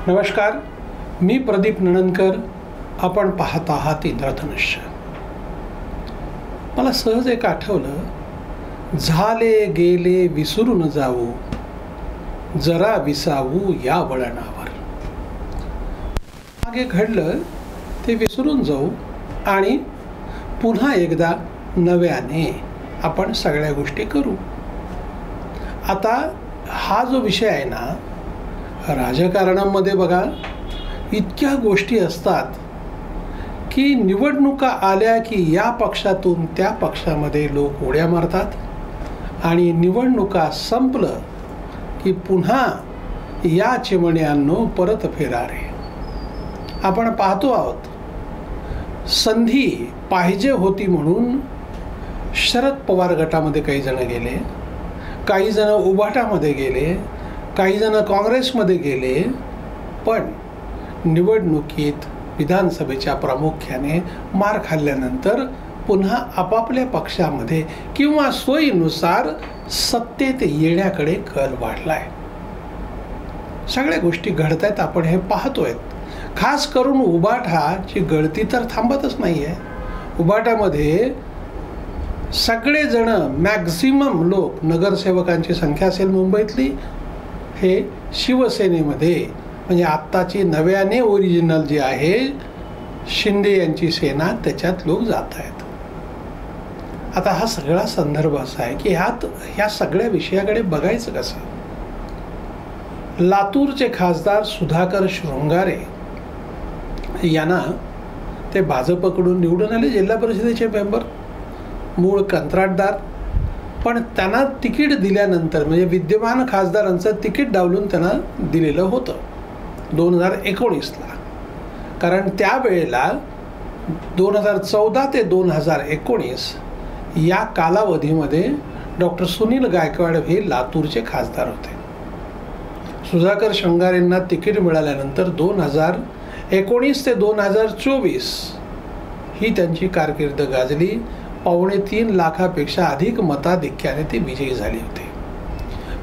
नमस्कार, मी प्रदीप नणनकर. आपण पाहत आहात इंद्रधनुष्य. मला सहज एक आठवलं, झाले गेले विसरून जाऊ, जरा विसावू या वळणावर. मागे घडलं ते विसरून जाऊ आणि पुन्हा एकदा नव्याने आपण सगळ्या गोष्टी करू. आता हा जो विषय आहे ना, राजकारणामध्ये बघा, इतक्या गोष्टी असतात की निवडणुका आल्या की या पक्षातून त्या पक्षामध्ये लोक उड्या मारतात आणि निवडणुका संपलं की पुन्हा या चिमण्यांनो परत फिरा रे. आपण पाहतो आहोत, संधी पाहिजे होती म्हणून शरद पवार गटामध्ये काही जण गेले, काही जण उभाटामध्ये गेले, काही जण काँग्रेसमध्ये गेले, पण निवडणुकीत विधानसभेच्या प्रामुख्याने मार खाल्ल्यानंतर पुन्हा आपापल्या पक्षामध्ये किंवा सोयीनुसार सत्तेत येण्याकडे कल वाढलाय. सगळ्या गोष्टी घडत आहेत, आपण हे पाहतोय. खास करून उभाटाची गळती तर थांबतच नाही आहे. उभाटामध्ये सगळेजण, मॅक्झिमम लोक, नगरसेवकांची संख्या असेल मुंबईतली, हे शिवसेनेमध्ये, म्हणजे आत्ताची नव्याने ओरिजिनल जी आहे शिंदे यांची सेना, त्याच्यात लोक जात आहेत. आता हा सगळा संदर्भ असा आहे की ह्या सगळ्या विषयाकडे बघायचं कसं. लातूरचे खासदार सुधाकर शृंगारे यांना ते भाजपकडून निवडून आले, जिल्हा परिषदेचे मेंबर, मूळ कंत्राटदार. पण त्यांना तिकीट दिल्यानंतर, म्हणजे विद्यमान खासदारांचं तिकीट डावलून त्यांना दिलेलं होतं 2019ला. कारण त्यावेळेला 2014 ते 2019 या कालावधीमध्ये डॉक्टर सुनील गायकवाड हे लातूरचे खासदार होते. सुधाकर शृंगारेंना तिकीट मिळाल्यानंतर 2019 ते 2024 ही त्यांची कारकीर्द गाजली. 2.25 लाखापेक्षा अधिक मताधिक्याने ते विजयी झाले होते.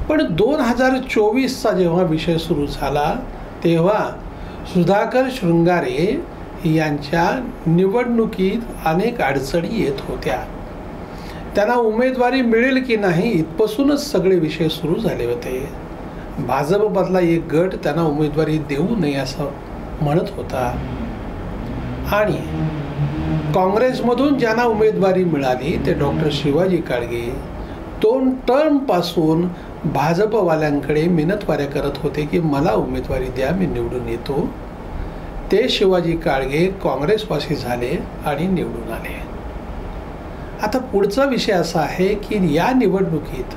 पण 2024चा जेव्हा विषय सुरू झाला तेव्हा सुधाकर शृंगारे यांच्या निवडणुकीत अनेक अडचणी येत होत्या. त्यांना उमेदवारी मिळेल की नाही इथपासूनच सगळे विषय सुरू झाले होते. भाजपमधला एक गट त्यांना उमेदवारी देऊ नये असं म्हणत होता आणि काँग्रेसमधून ज्यांना उमेदवारी मिळाली ते डॉक्टर शिवाजी काळगे 2 टर्मपासून भाजपवाल्यांकडे मिनतवाऱ्या करत होते की मला उमेदवारी द्या, मी निवडून येतो. ते शिवाजी काळगे काँग्रेसवासी झाले आणि निवडून आले. आता पुढचा विषय असा आहे की या निवडणुकीत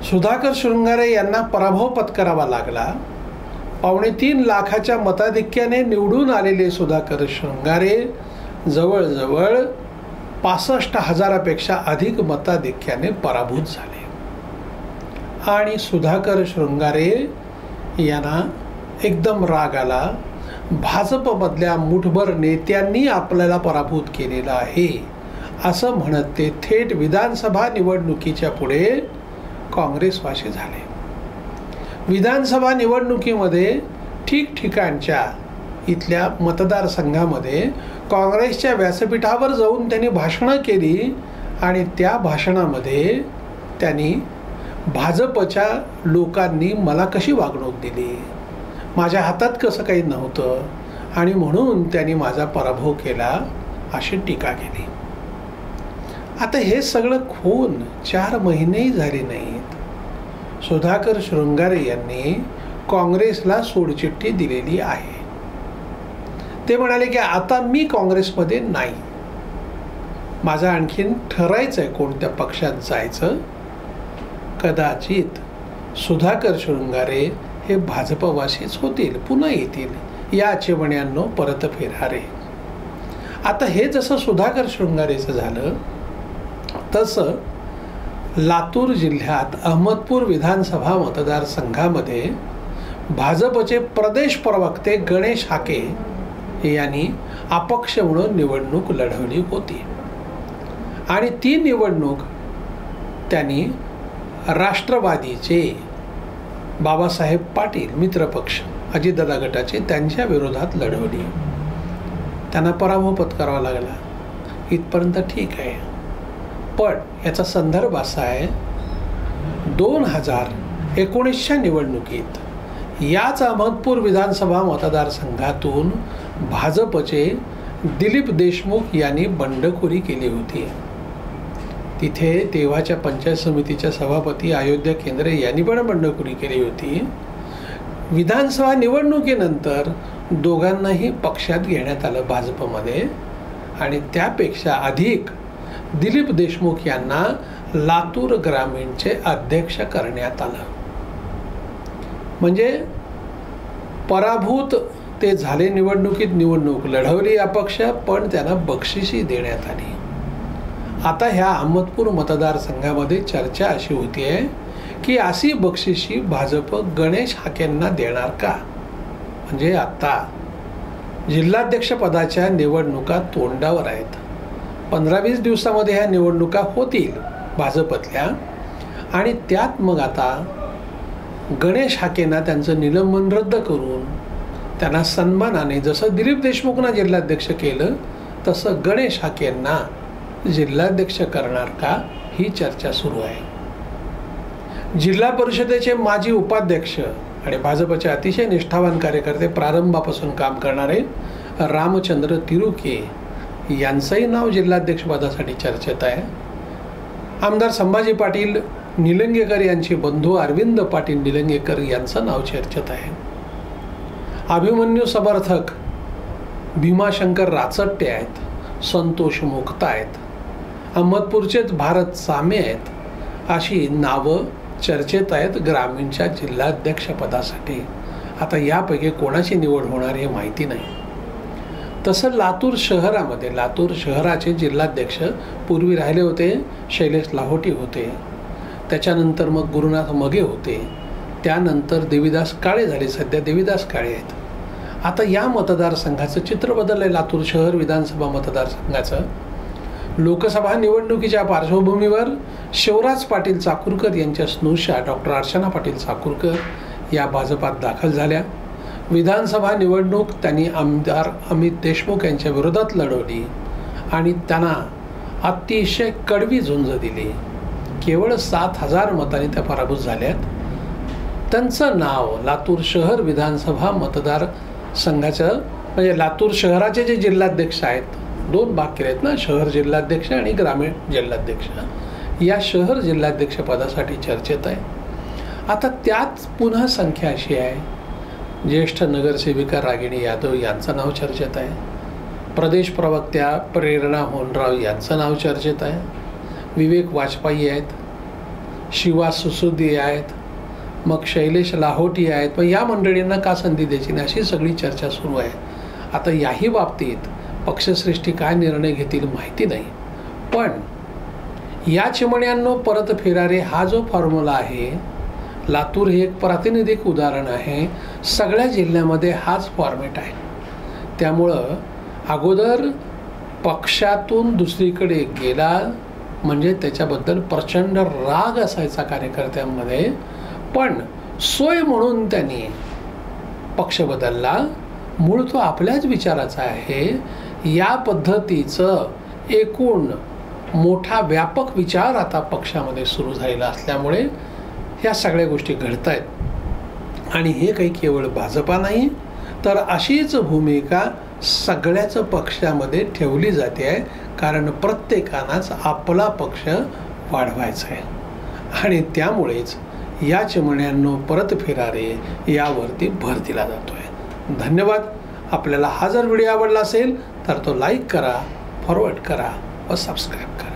सुधाकर शृंगारे यांना पराभव पत्करावा लागला. 2.25 लाखाच्या मताधिक्याने निवडून आलेले सुधाकर शृंगारे जवळजवळ 65,000पेक्षा अधिक मताधिक्याने पराभूत झाले. आणि सुधाकर शृंगारे यांना एकदम राग आला. भाजपमधल्या मुठभर नेत्यांनी आपल्याला पराभूत केलेलं आहे असं म्हणत ते थेट विधानसभा निवडणुकीच्या पुढे काँग्रेसवासी झाले. विधानसभा निवडणुकीमध्ये ठिकठिकाणच्या इथल्या मतदारसंघामध्ये काँग्रेसच्या व्यासपीठावर जाऊन त्यांनी भाषणं केली आणि त्या भाषणामध्ये त्यांनी भाजपच्या लोकांनी मला कशी वागणूक दिली, माझ्या हातात कसं काही नव्हतं आणि म्हणून त्यांनी माझा पराभव केला अशी टीका केली. आता हे सगळं होऊन 4 महिनेही झाले नाहीत. सुधाकर शृंगारे यांनी काँग्रेसला सोडचिठ्ठी दिलेली आहे. ते म्हणाले की आता मी काँग्रेसमध्ये नाही, माझं आणखीन ठरायचं आहे कोणत्या पक्षात जायचं. कदाचित सुधाकर शृंगारे हे भाजपवासीच होतील, पुन्हा येतील. या चिमण्यांनो परत फिरा रे. आता हे जसं सुधाकर शृंगारेचं झालं तसं लातूर जिल्ह्यात अहमदपूर विधानसभा मतदारसंघामध्ये भाजपचे प्रदेश प्रवक्ते गणेश हाके यांनी अपक्ष म्हणून निवडणूक लढवली होती आणि ती निवडणूक त्यांनी राष्ट्रवादीचे बाबासाहेब पाटील मित्रपक्ष अजितदादा गटाचे त्यांच्या विरोधात लढवली. त्यांना पराभव पत्करावा लागला. इथपर्यंत ठीक आहे. पण याचा संदर्भ असा आहे, 2019च्या निवडणुकीत याच अहमदपूर विधानसभा मतदारसंघातून भाजपचे दिलीप देशमुख यांनी बंडखोरी केली होती. तिथे तेव्हाच्या पंचायत समितीच्या सभापती अयोध्या केंद्रे यांनी पण बंडखोरी केली होती. विधानसभा निवडणुकीनंतर दोघांनाही पक्षात घेण्यात आलं भाजपमध्ये, आणि त्यापेक्षा अधिक दिलीप देशमुख यांना लातूर ग्रामीणचे अध्यक्ष करण्यात आलं. म्हणजे पराभूत ते झाले निवडणुकीत, निवडणूक लढवली अपक्ष, पण त्यांना बक्षिसी देण्यात आली. आता ह्या अहमदपूर मतदारसंघामध्ये चर्चा अशी होतीये की अशी बक्षिसी भाजप गणेश हाकेंना देणार का? म्हणजे आता जिल्हाध्यक्षपदाच्या निवडणुका तोंडावर आहेत. 15-20 दिवसामध्ये ह्या निवडणुका होतील भाजपतल्या, आणि त्यात मग आता गणेश हाकेंना त्यांचं निलंबन रद्द करून त्यांना सन्मानाने, जसं दिलीप देशमुखना जिल्हाध्यक्ष केलं तसं गणेश हाकेंना जिल्हाध्यक्ष करणार का, ही चर्चा सुरू आहे. जिल्हा परिषदेचे माजी उपाध्यक्ष आणि भाजपचे अतिशय निष्ठावान कार्यकर्ते, प्रारंभापासून काम करणारे रामचंद्र तिरुके यांचंही नाव जिल्हाध्यक्षपदासाठी चर्चेत आहे. आमदार संभाजी पाटील निलंगेकर यांचे बंधू अरविंद पाटील निलंगेकर यांचं नाव चर्चेत आहे. अभिमन्यू समर्थक भीमाशंकर राचट्टे आहेत, संतोष मुक्ता आहेत, अहमदपूरचेच भारत सामे आहेत, अशी नावं चर्चेत आहेत ग्रामीणच्या जिल्हाध्यक्षपदासाठी. आता यापैकी कोणाची निवड होणार हे माहिती नाही. तसं लातूर शहरामध्ये, लातूर शहराचे जिल्हाध्यक्ष पूर्वी राहिले होते शैलेश लाहोटी होते, त्याच्यानंतर मग गुरुनाथ मगे होते, त्यानंतर देवीदास काळे झाले, सध्या देवीदास काळे आहेत. आता या मतदारसंघाचं चित्र बदललं आहे. लातूर शहर विधानसभा मतदारसंघाचं लोकसभा निवडणुकीच्या पार्श्वभूमीवर शिवराज पाटील चाकूरकर यांच्या स्नुषा डॉक्टर अर्चना पाटील चाकूरकर या भाजपात दाखल झाल्या. विधानसभा निवडणूक त्यांनी आमदार अमित देशमुख यांच्या विरोधात लढवली आणि त्यांना अतिशय कडवी झुंज दिली. केवळ 7,000 मतांनी त्या पराभूत झाल्यात. त्यांचं नाव लातूर शहर विधानसभा मतदारसंघाचं, म्हणजे लातूर शहराचे जे जिल्हाध्यक्ष आहेत, 2 भाग केले आहेत ना, शहर जिल्हाध्यक्ष आणि ग्रामीण जिल्हाध्यक्ष, या शहर जिल्हाध्यक्ष पदासाठी चर्चेत आहे. आता त्यात पुन्हा संख्या अशी आहे, ज्येष्ठ नगरसेविका रागिणी यादव यांचं नाव चर्चेत आहे, प्रदेश प्रवक्त्या प्रेरणा होनराव यांचं नाव चर्चेत आहे, विवेक वाजपेयी आहेत, शिवा सुसुदी आहेत, मग शैलेश लाहोटी आहेत. पण या मंडळींना का संधी द्यायची नाही, अशी सगळी चर्चा सुरू आहे. आता याही बाबतीत पक्षश्रेष्ठी काय निर्णय घेतील माहिती नाही. पण या चिमण्यांनो परत फिरारे हा जो फॉर्म्युला आहे, लातूर हे एक प्रातिनिधिक उदाहरण आहे. सगळ्या जिल्ह्यामध्ये हाच फॉर्मॅट आहे. त्यामुळं अगोदर पक्षातून दुसरीकडे गेला म्हणजे त्याच्याबद्दल प्रचंड राग असायचा कार्यकर्त्यांमध्ये, पण सोय म्हणून त्यांनी पक्ष बदलला. मूळ तो आपल्याच विचाराचा आहे. या पद्धतीचं एकूण मोठा व्यापक विचार आता पक्षामध्ये सुरू झालेला असल्यामुळे ह्या सगळ्या गोष्टी घडत आहेत. आणि हे काही केवळ भाजपा नाही, तर अशीच भूमिका सगळ्याच पक्षामध्ये ठेवली जाते आहे. कारण प्रत्येकानाच आपला पक्ष वाढवायचा आहे. आणि त्यामुळेच या चिमण्यांनो परत फिरारे यावरती भर दिला जातो आहे. धन्यवाद. आपल्याला हा जर व्हिडिओ आवडला असेल तर तो लाईक करा, फॉरवर्ड करा व सबस्क्राईब करा.